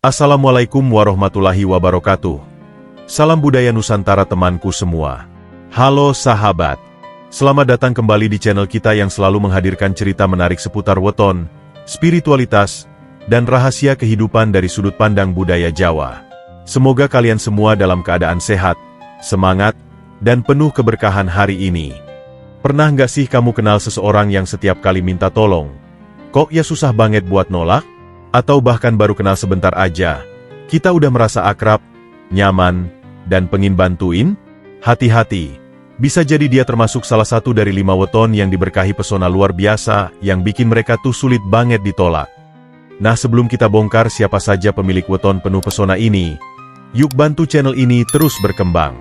Assalamualaikum warahmatullahi wabarakatuh. Salam budaya Nusantara temanku semua. Halo sahabat. Selamat datang kembali di channel kita yang selalu menghadirkan cerita menarik seputar weton, spiritualitas, dan rahasia kehidupan dari sudut pandang budaya Jawa. Semoga kalian semua dalam keadaan sehat, semangat, dan penuh keberkahan hari ini. Pernah nggak sih kamu kenal seseorang yang setiap kali minta tolong, kok ya susah banget buat nolak? Atau bahkan baru kenal sebentar aja, kita udah merasa akrab, nyaman, dan pengen bantuin? Hati-hati, bisa jadi dia termasuk salah satu dari 5 weton yang diberkahi pesona luar biasa yang bikin mereka tuh sulit banget ditolak. Nah, sebelum kita bongkar siapa saja pemilik weton penuh pesona ini, yuk bantu channel ini terus berkembang.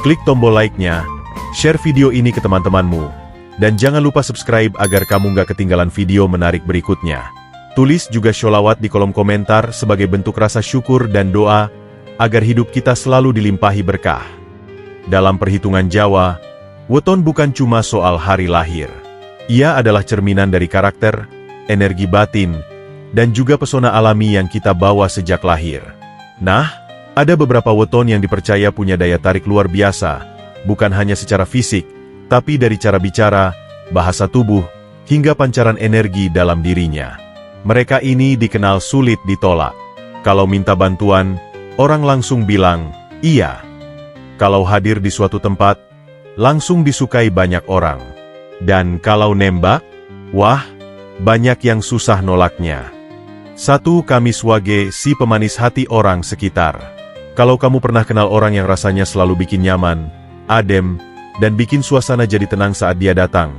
Klik tombol like-nya, share video ini ke teman-temanmu, dan jangan lupa subscribe agar kamu nggak ketinggalan video menarik berikutnya. Tulis juga sholawat di kolom komentar sebagai bentuk rasa syukur dan doa agar hidup kita selalu dilimpahi berkah. Dalam perhitungan Jawa, weton bukan cuma soal hari lahir. Ia adalah cerminan dari karakter, energi batin, dan juga pesona alami yang kita bawa sejak lahir. Nah, ada beberapa weton yang dipercaya punya daya tarik luar biasa, bukan hanya secara fisik, tapi dari cara bicara, bahasa tubuh, hingga pancaran energi dalam dirinya. Mereka ini dikenal sulit ditolak. Kalau minta bantuan, orang langsung bilang, iya. Kalau hadir di suatu tempat, langsung disukai banyak orang. Dan kalau nembak, wah, banyak yang susah nolaknya. 1. Kamiswage, si pemanis hati orang sekitar. Kalau kamu pernah kenal orang yang rasanya selalu bikin nyaman, adem, dan bikin suasana jadi tenang saat dia datang,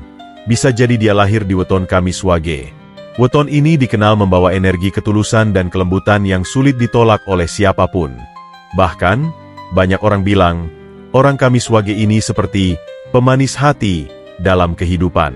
bisa jadi dia lahir di weton Kamiswage. Weton ini dikenal membawa energi ketulusan dan kelembutan yang sulit ditolak oleh siapapun. Bahkan, banyak orang bilang, orang Kamiswage ini seperti pemanis hati dalam kehidupan.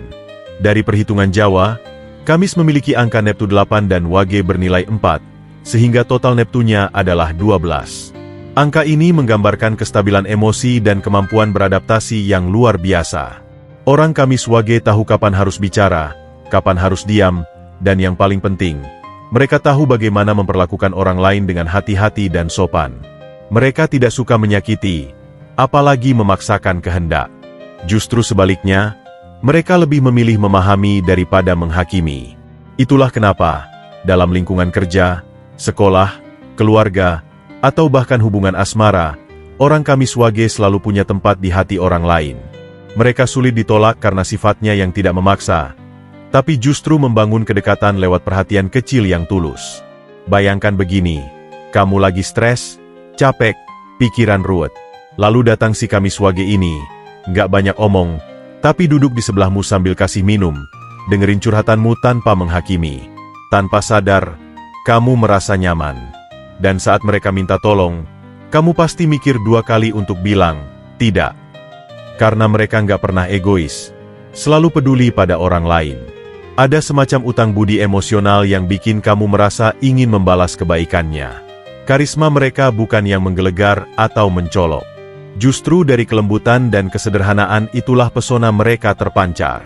Dari perhitungan Jawa, Kamis memiliki angka Neptu 8 dan Wage bernilai 4, sehingga total Neptunya adalah 12. Angka ini menggambarkan kestabilan emosi dan kemampuan beradaptasi yang luar biasa. Orang Kamiswage tahu kapan harus bicara, kapan harus diam, dan yang paling penting, mereka tahu bagaimana memperlakukan orang lain dengan hati-hati dan sopan. Mereka tidak suka menyakiti, apalagi memaksakan kehendak. Justru sebaliknya, mereka lebih memilih memahami daripada menghakimi. Itulah kenapa, dalam lingkungan kerja, sekolah, keluarga, atau bahkan hubungan asmara, orang Kamiswage selalu punya tempat di hati orang lain. Mereka sulit ditolak karena sifatnya yang tidak memaksa, tapi justru membangun kedekatan lewat perhatian kecil yang tulus. Bayangkan begini, kamu lagi stres, capek, pikiran ruwet. Lalu datang si Kamiswage ini, nggak banyak omong, tapi duduk di sebelahmu sambil kasih minum, dengerin curhatanmu tanpa menghakimi. Tanpa sadar, kamu merasa nyaman. Dan saat mereka minta tolong, kamu pasti mikir 2 kali untuk bilang, tidak. Karena mereka nggak pernah egois, selalu peduli pada orang lain. Ada semacam utang budi emosional yang bikin kamu merasa ingin membalas kebaikannya. Karisma mereka bukan yang menggelegar atau mencolok. Justru dari kelembutan dan kesederhanaan itulah pesona mereka terpancar.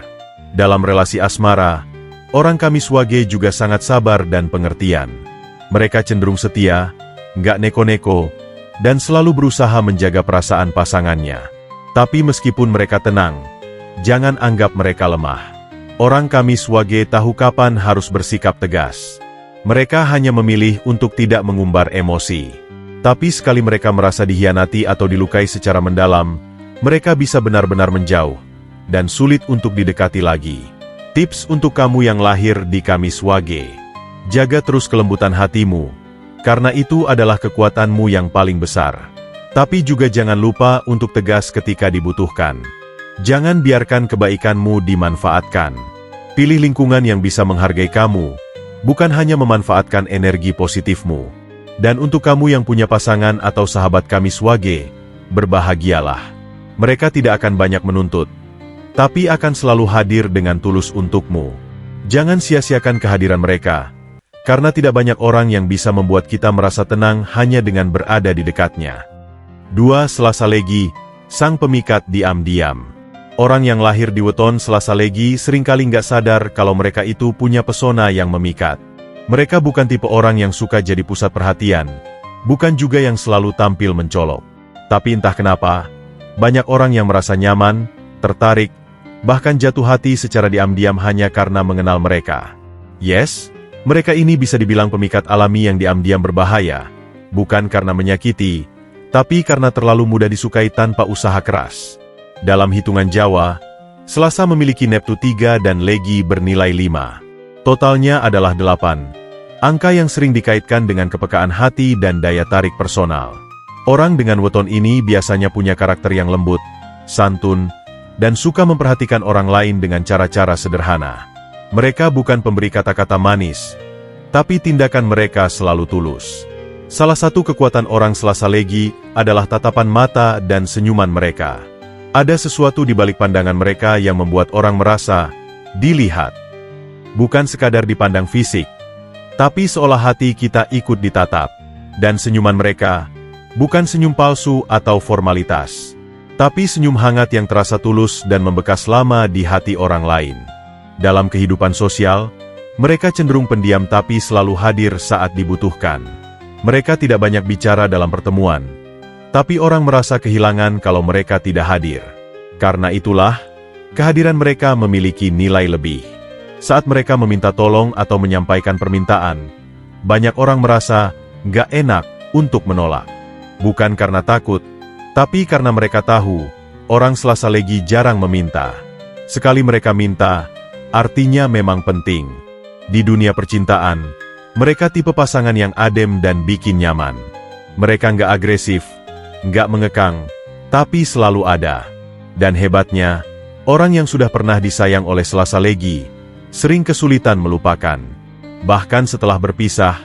Dalam relasi asmara, orang Kamiswage juga sangat sabar dan pengertian. Mereka cenderung setia, nggak neko-neko, dan selalu berusaha menjaga perasaan pasangannya. Tapi meskipun mereka tenang, jangan anggap mereka lemah. Orang Kamiswage tahu kapan harus bersikap tegas. Mereka hanya memilih untuk tidak mengumbar emosi. Tapi sekali mereka merasa dikhianati atau dilukai secara mendalam, mereka bisa benar-benar menjauh, dan sulit untuk didekati lagi. Tips untuk kamu yang lahir di Kamiswage: jaga terus kelembutan hatimu, karena itu adalah kekuatanmu yang paling besar. Tapi juga jangan lupa untuk tegas ketika dibutuhkan. Jangan biarkan kebaikanmu dimanfaatkan. Pilih lingkungan yang bisa menghargai kamu, bukan hanya memanfaatkan energi positifmu. Dan untuk kamu yang punya pasangan atau sahabat Kamiswage, berbahagialah. Mereka tidak akan banyak menuntut, tapi akan selalu hadir dengan tulus untukmu. Jangan sia-siakan kehadiran mereka, karena tidak banyak orang yang bisa membuat kita merasa tenang hanya dengan berada di dekatnya. 2. Selasa Legi, sang pemikat diam-diam. Orang yang lahir di weton Selasa Legi seringkali nggak sadar kalau mereka itu punya pesona yang memikat. Mereka bukan tipe orang yang suka jadi pusat perhatian, bukan juga yang selalu tampil mencolok. Tapi entah kenapa, banyak orang yang merasa nyaman, tertarik, bahkan jatuh hati secara diam-diam hanya karena mengenal mereka. Yes, mereka ini bisa dibilang pemikat alami yang diam-diam berbahaya, bukan karena menyakiti, tapi karena terlalu mudah disukai tanpa usaha keras. Dalam hitungan Jawa, Selasa memiliki Neptu 3 dan Legi bernilai 5. Totalnya adalah 8. Angka yang sering dikaitkan dengan kepekaan hati dan daya tarik personal. Orang dengan weton ini biasanya punya karakter yang lembut, santun, dan suka memperhatikan orang lain dengan cara-cara sederhana. Mereka bukan pemberi kata-kata manis, tapi tindakan mereka selalu tulus. Salah satu kekuatan orang Selasa Legi adalah tatapan mata dan senyuman mereka. Ada sesuatu di balik pandangan mereka yang membuat orang merasa dilihat. Bukan sekadar dipandang fisik, tapi seolah hati kita ikut ditatap. Dan senyuman mereka bukan senyum palsu atau formalitas, tapi senyum hangat yang terasa tulus dan membekas lama di hati orang lain. Dalam kehidupan sosial, mereka cenderung pendiam tapi selalu hadir saat dibutuhkan. Mereka tidak banyak bicara dalam pertemuan, tapi orang merasa kehilangan kalau mereka tidak hadir. Karena itulah, kehadiran mereka memiliki nilai lebih. Saat mereka meminta tolong atau menyampaikan permintaan, banyak orang merasa nggak enak untuk menolak. Bukan karena takut, tapi karena mereka tahu, orang Selasa Legi jarang meminta. Sekali mereka minta, artinya memang penting. Di dunia percintaan, mereka tipe pasangan yang adem dan bikin nyaman. Mereka nggak agresif, nggak mengekang, tapi selalu ada. Dan hebatnya, orang yang sudah pernah disayang oleh Selasa Legi sering kesulitan melupakan. Bahkan setelah berpisah,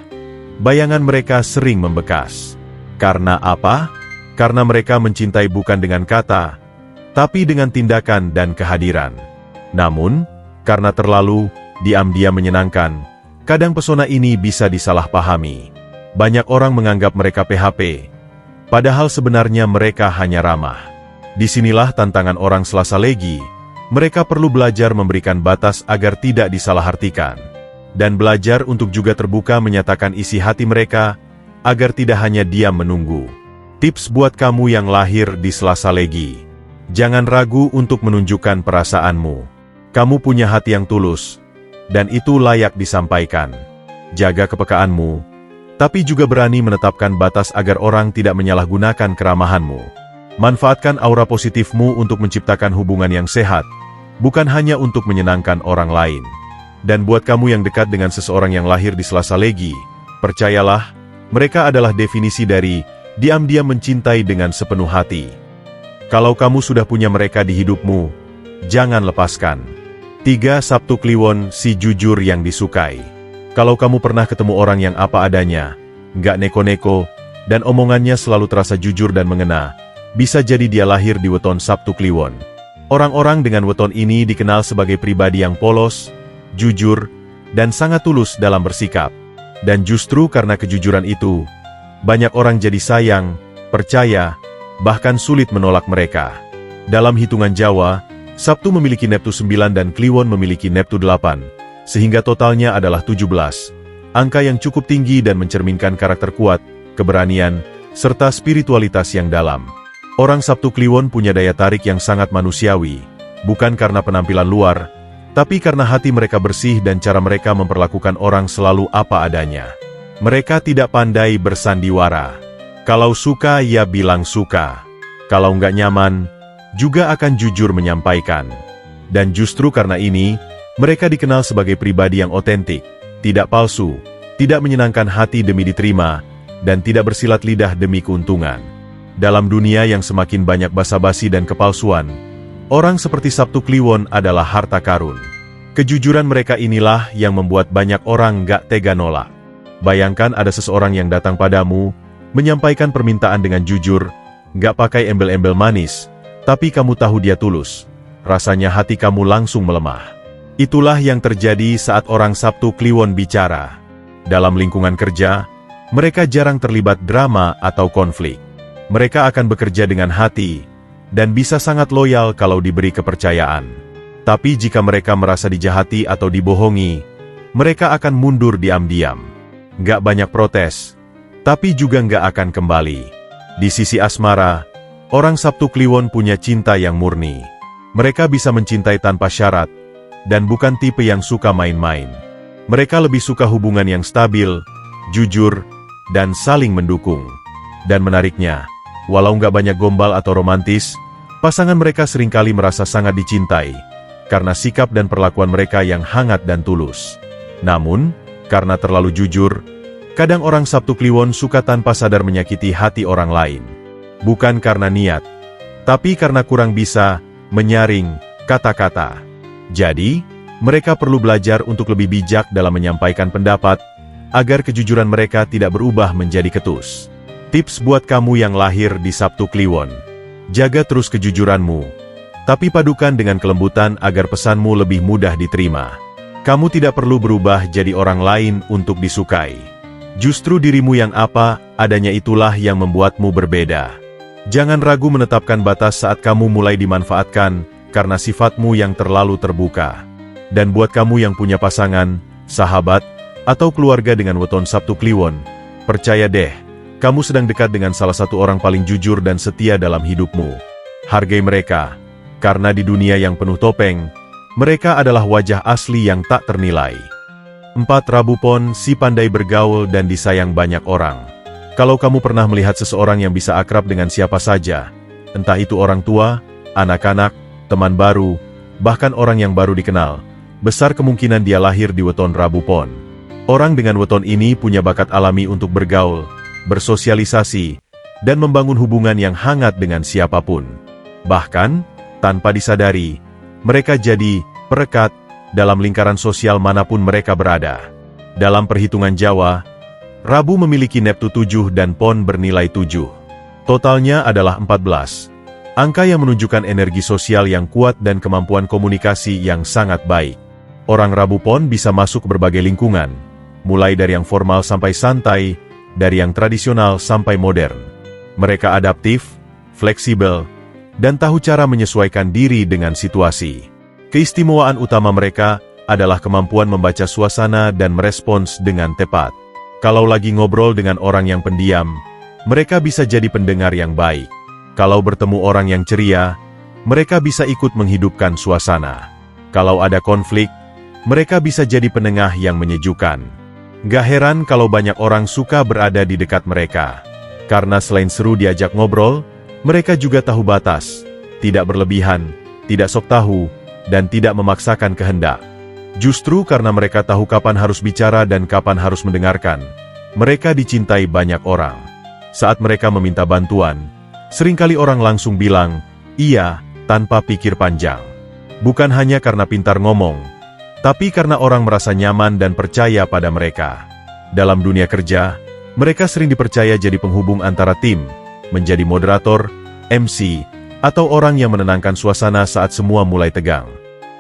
bayangan mereka sering membekas. Karena apa? Karena mereka mencintai bukan dengan kata, tapi dengan tindakan dan kehadiran. Namun, karena terlalu diam-diam menyenangkan, kadang pesona ini bisa disalahpahami. Banyak orang menganggap mereka PHP, padahal sebenarnya mereka hanya ramah. Disinilah tantangan orang Selasa Legi. Mereka perlu belajar memberikan batas agar tidak disalahartikan. Dan belajar untuk juga terbuka menyatakan isi hati mereka, agar tidak hanya diam menunggu. Tips buat kamu yang lahir di Selasa Legi. Jangan ragu untuk menunjukkan perasaanmu. Kamu punya hati yang tulus, dan itu layak disampaikan. Jaga kepekaanmu, tapi juga berani menetapkan batas agar orang tidak menyalahgunakan keramahanmu. Manfaatkan aura positifmu untuk menciptakan hubungan yang sehat, bukan hanya untuk menyenangkan orang lain. Dan buat kamu yang dekat dengan seseorang yang lahir di Selasa Legi, percayalah, mereka adalah definisi dari diam-diam mencintai dengan sepenuh hati. Kalau kamu sudah punya mereka di hidupmu, jangan lepaskan. 3. Sabtu Kliwon, si jujur yang disukai. Kalau kamu pernah ketemu orang yang apa adanya, nggak neko-neko, dan omongannya selalu terasa jujur dan mengena, bisa jadi dia lahir di weton Sabtu Kliwon. Orang-orang dengan weton ini dikenal sebagai pribadi yang polos, jujur, dan sangat tulus dalam bersikap. Dan justru karena kejujuran itu, banyak orang jadi sayang, percaya, bahkan sulit menolak mereka. Dalam hitungan Jawa, Sabtu memiliki Neptu 9 dan Kliwon memiliki Neptu 8, sehingga totalnya adalah 17. Angka yang cukup tinggi dan mencerminkan karakter kuat, keberanian, serta spiritualitas yang dalam. Orang Sabtu Kliwon punya daya tarik yang sangat manusiawi, bukan karena penampilan luar, tapi karena hati mereka bersih dan cara mereka memperlakukan orang selalu apa adanya. Mereka tidak pandai bersandiwara. Kalau suka ya bilang suka. Kalau nggak nyaman, juga akan jujur menyampaikan. Dan justru karena ini, mereka dikenal sebagai pribadi yang otentik, tidak palsu, tidak menyenangkan hati demi diterima, dan tidak bersilat lidah demi keuntungan. Dalam dunia yang semakin banyak basa-basi dan kepalsuan, orang seperti Sabtu Kliwon adalah harta karun. Kejujuran mereka inilah yang membuat banyak orang nggak tega nolak. Bayangkan ada seseorang yang datang padamu, menyampaikan permintaan dengan jujur, nggak pakai embel-embel manis, tapi kamu tahu dia tulus. Rasanya hati kamu langsung melemah. Itulah yang terjadi saat orang Sabtu Kliwon bicara. Dalam lingkungan kerja, mereka jarang terlibat drama atau konflik. Mereka akan bekerja dengan hati, dan bisa sangat loyal kalau diberi kepercayaan. Tapi jika mereka merasa dijahati atau dibohongi, Mereka akan mundur diam-diam. Nggak banyak protes, tapi juga nggak akan kembali. Di sisi asmara, orang Sabtu Kliwon punya cinta yang murni. Mereka bisa mencintai tanpa syarat, dan bukan tipe yang suka main-main. Mereka lebih suka hubungan yang stabil, jujur, dan saling mendukung. Dan menariknya, walau nggak banyak gombal atau romantis, pasangan mereka seringkali merasa sangat dicintai, karena sikap dan perlakuan mereka yang hangat dan tulus. Namun, karena terlalu jujur, kadang orang Sabtu Kliwon suka tanpa sadar menyakiti hati orang lain. Bukan karena niat, tapi karena kurang bisa menyaring kata-kata. Jadi, mereka perlu belajar untuk lebih bijak dalam menyampaikan pendapat, agar kejujuran mereka tidak berubah menjadi ketus. Tips buat kamu yang lahir di Sabtu Kliwon. Jaga terus kejujuranmu, tapi padukan dengan kelembutan agar pesanmu lebih mudah diterima. Kamu tidak perlu berubah jadi orang lain untuk disukai. Justru dirimu yang apa adanya itulah yang membuatmu berbeda. Jangan ragu menetapkan batas saat kamu mulai dimanfaatkan karena sifatmu yang terlalu terbuka. Dan buat kamu yang punya pasangan, sahabat, atau keluarga dengan weton Sabtu Kliwon, percaya deh, kamu sedang dekat dengan salah satu orang paling jujur dan setia dalam hidupmu. Hargai mereka, karena di dunia yang penuh topeng, mereka adalah wajah asli yang tak ternilai. 4. Rabu Pon, si pandai bergaul dan disayang banyak orang. Kalau kamu pernah melihat seseorang yang bisa akrab dengan siapa saja, entah itu orang tua, anak-anak, teman baru, bahkan orang yang baru dikenal, besar kemungkinan dia lahir di weton Rabu Pon. Orang dengan weton ini punya bakat alami untuk bergaul, bersosialisasi, dan membangun hubungan yang hangat dengan siapapun. Bahkan, tanpa disadari, mereka jadi perekat dalam lingkaran sosial manapun mereka berada. Dalam perhitungan Jawa, Rabu memiliki Neptu 7 dan Pon bernilai 7. Totalnya adalah 14. Angka yang menunjukkan energi sosial yang kuat dan kemampuan komunikasi yang sangat baik. Orang Rabu Pon bisa masuk ke berbagai lingkungan, mulai dari yang formal sampai santai, dari yang tradisional sampai modern. Mereka adaptif, fleksibel, dan tahu cara menyesuaikan diri dengan situasi. Keistimewaan utama mereka adalah kemampuan membaca suasana dan merespons dengan tepat. Kalau lagi ngobrol dengan orang yang pendiam, mereka bisa jadi pendengar yang baik. Kalau bertemu orang yang ceria, mereka bisa ikut menghidupkan suasana. Kalau ada konflik, mereka bisa jadi penengah yang menyejukkan. Gak heran kalau banyak orang suka berada di dekat mereka. Karena selain seru diajak ngobrol, mereka juga tahu batas, tidak berlebihan, tidak sok tahu, dan tidak memaksakan kehendak. Justru karena mereka tahu kapan harus bicara dan kapan harus mendengarkan, mereka dicintai banyak orang. Saat mereka meminta bantuan, seringkali orang langsung bilang, iya, tanpa pikir panjang. Bukan hanya karena pintar ngomong, tapi karena orang merasa nyaman dan percaya pada mereka. Dalam dunia kerja, mereka sering dipercaya jadi penghubung antara tim, menjadi moderator, MC, atau orang yang menenangkan suasana saat semua mulai tegang.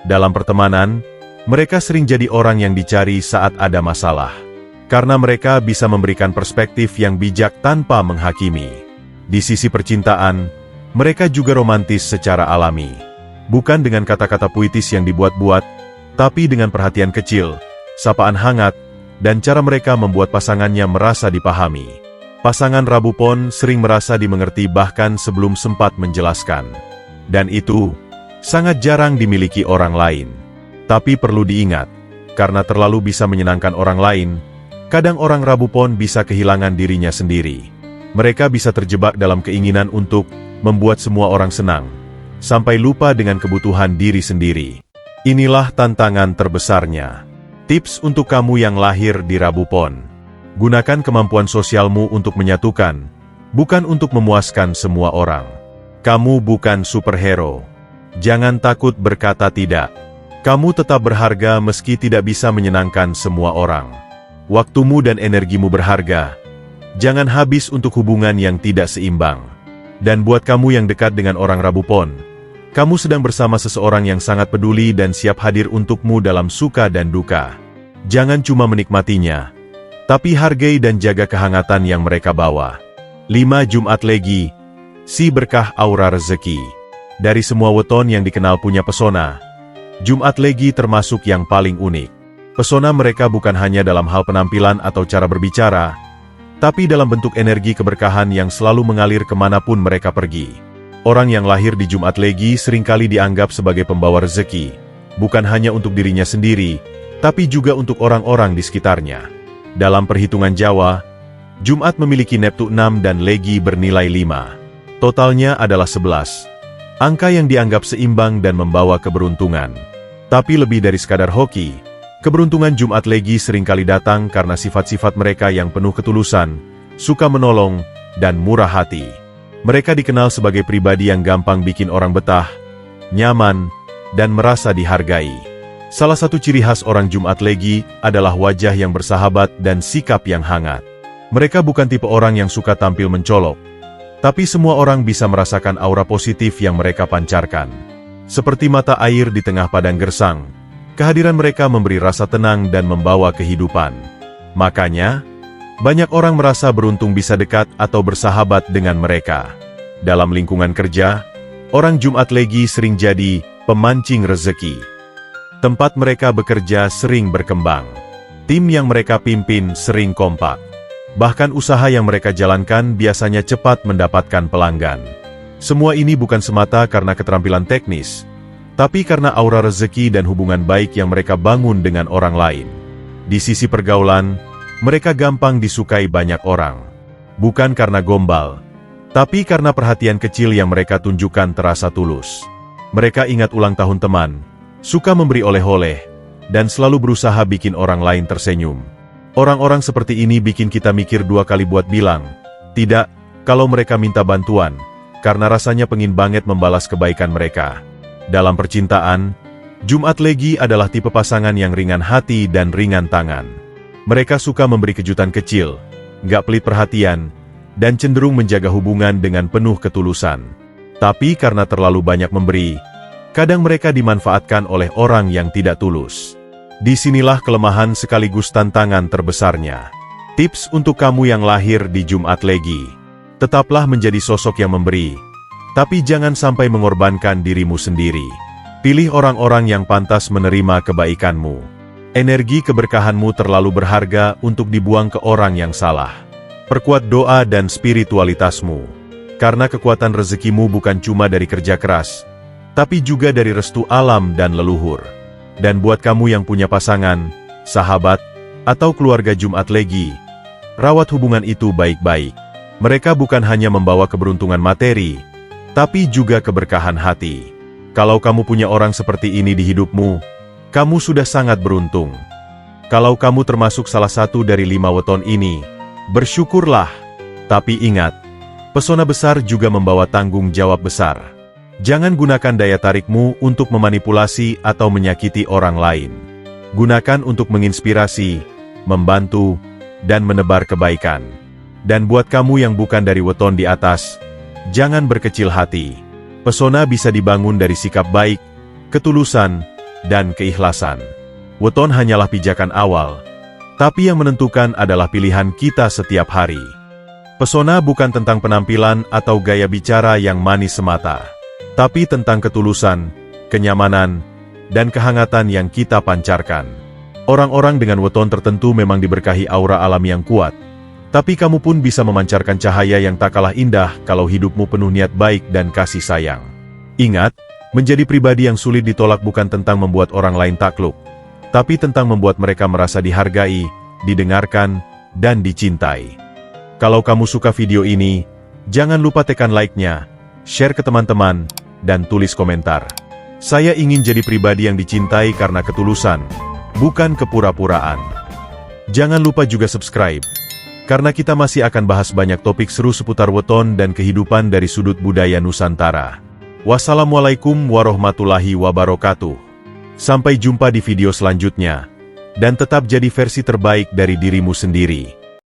Dalam pertemanan, mereka sering jadi orang yang dicari saat ada masalah. Karena mereka bisa memberikan perspektif yang bijak tanpa menghakimi. Di sisi percintaan, mereka juga romantis secara alami. Bukan dengan kata-kata puitis yang dibuat-buat, tapi dengan perhatian kecil, sapaan hangat, dan cara mereka membuat pasangannya merasa dipahami. Pasangan Rabu Pon sering merasa dimengerti bahkan sebelum sempat menjelaskan. Dan itu sangat jarang dimiliki orang lain. Tapi perlu diingat, karena terlalu bisa menyenangkan orang lain, kadang orang Rabu Pon bisa kehilangan dirinya sendiri. Mereka bisa terjebak dalam keinginan untuk membuat semua orang senang, sampai lupa dengan kebutuhan diri sendiri. Inilah tantangan terbesarnya. Tips untuk kamu yang lahir di Rabu Pon. Gunakan kemampuan sosialmu untuk menyatukan, bukan untuk memuaskan semua orang. Kamu bukan superhero. Jangan takut berkata tidak. Kamu tetap berharga meski tidak bisa menyenangkan semua orang. Waktumu dan energimu berharga. Jangan habis untuk hubungan yang tidak seimbang. Dan buat kamu yang dekat dengan orang Rabu Pon, kamu sedang bersama seseorang yang sangat peduli dan siap hadir untukmu dalam suka dan duka. Jangan cuma menikmatinya, tapi hargai dan jaga kehangatan yang mereka bawa. 5. Jumat Legi, si berkah aura rezeki. Dari semua weton yang dikenal punya pesona, Jumat Legi termasuk yang paling unik. Pesona mereka bukan hanya dalam hal penampilan atau cara berbicara, tapi dalam bentuk energi keberkahan yang selalu mengalir kemanapun mereka pergi. Orang yang lahir di Jumat Legi seringkali dianggap sebagai pembawa rezeki, bukan hanya untuk dirinya sendiri, tapi juga untuk orang-orang di sekitarnya. Dalam perhitungan Jawa, Jumat memiliki Neptu 6 dan Legi bernilai 5. Totalnya adalah 11. Angka yang dianggap seimbang dan membawa keberuntungan. Tapi lebih dari sekadar hoki, keberuntungan Jumat Legi seringkali datang karena sifat-sifat mereka yang penuh ketulusan, suka menolong, dan murah hati. Mereka dikenal sebagai pribadi yang gampang bikin orang betah, nyaman, dan merasa dihargai. Salah satu ciri khas orang Jumat Legi adalah wajah yang bersahabat dan sikap yang hangat. Mereka bukan tipe orang yang suka tampil mencolok, tapi semua orang bisa merasakan aura positif yang mereka pancarkan. Seperti mata air di tengah padang gersang, kehadiran mereka memberi rasa tenang dan membawa kehidupan. Makanya, banyak orang merasa beruntung bisa dekat atau bersahabat dengan mereka. Dalam lingkungan kerja, orang Jumat Legi sering jadi pemancing rezeki. Tempat mereka bekerja sering berkembang. Tim yang mereka pimpin sering kompak. Bahkan usaha yang mereka jalankan biasanya cepat mendapatkan pelanggan. Semua ini bukan semata karena keterampilan teknis, tapi karena aura rezeki dan hubungan baik yang mereka bangun dengan orang lain. Di sisi pergaulan, mereka gampang disukai banyak orang. Bukan karena gombal, tapi karena perhatian kecil yang mereka tunjukkan terasa tulus. Mereka ingat ulang tahun teman, suka memberi oleh-oleh, dan selalu berusaha bikin orang lain tersenyum. Orang-orang seperti ini bikin kita mikir dua kali buat bilang, tidak, kalau mereka minta bantuan, karena rasanya pengin banget membalas kebaikan mereka. Dalam percintaan, Jumat Legi adalah tipe pasangan yang ringan hati dan ringan tangan. Mereka suka memberi kejutan kecil, nggak pelit perhatian, dan cenderung menjaga hubungan dengan penuh ketulusan. Tapi karena terlalu banyak memberi, kadang mereka dimanfaatkan oleh orang yang tidak tulus. Disinilah kelemahan sekaligus tantangan terbesarnya. Tips untuk kamu yang lahir di Jumat Legi. Tetaplah menjadi sosok yang memberi, tapi jangan sampai mengorbankan dirimu sendiri. Pilih orang-orang yang pantas menerima kebaikanmu. Energi keberkahanmu terlalu berharga untuk dibuang ke orang yang salah. Perkuat doa dan spiritualitasmu. Karena kekuatan rezekimu bukan cuma dari kerja keras, tapi juga dari restu alam dan leluhur. Dan buat kamu yang punya pasangan, sahabat, atau keluarga Jumat Legi, rawat hubungan itu baik-baik. Mereka bukan hanya membawa keberuntungan materi, tapi juga keberkahan hati. Kalau kamu punya orang seperti ini di hidupmu, kamu sudah sangat beruntung. Kalau kamu termasuk salah satu dari 5 weton ini, bersyukurlah. Tapi ingat, pesona besar juga membawa tanggung jawab besar. Jangan gunakan daya tarikmu untuk memanipulasi atau menyakiti orang lain. Gunakan untuk menginspirasi, membantu, dan menebar kebaikan. Dan buat kamu yang bukan dari weton di atas, jangan berkecil hati. Pesona bisa dibangun dari sikap baik, ketulusan, dan keikhlasan. Weton hanyalah pijakan awal, tapi yang menentukan adalah pilihan kita setiap hari. Pesona bukan tentang penampilan atau gaya bicara yang manis semata, tapi tentang ketulusan, kenyamanan, dan kehangatan yang kita pancarkan. Orang-orang dengan weton tertentu memang diberkahi aura alam yang kuat, tapi kamu pun bisa memancarkan cahaya yang tak kalah indah kalau hidupmu penuh niat baik dan kasih sayang. Ingat, menjadi pribadi yang sulit ditolak bukan tentang membuat orang lain takluk, tapi tentang membuat mereka merasa dihargai, didengarkan, dan dicintai. Kalau kamu suka video ini, jangan lupa tekan like-nya, share ke teman-teman, dan tulis komentar. Saya ingin jadi pribadi yang dicintai karena ketulusan, bukan kepura-puraan. Jangan lupa juga subscribe, karena kita masih akan bahas banyak topik seru seputar weton dan kehidupan dari sudut budaya Nusantara. Wassalamualaikum warahmatullahi wabarakatuh. Sampai jumpa di video selanjutnya, dan tetap jadi versi terbaik dari dirimu sendiri.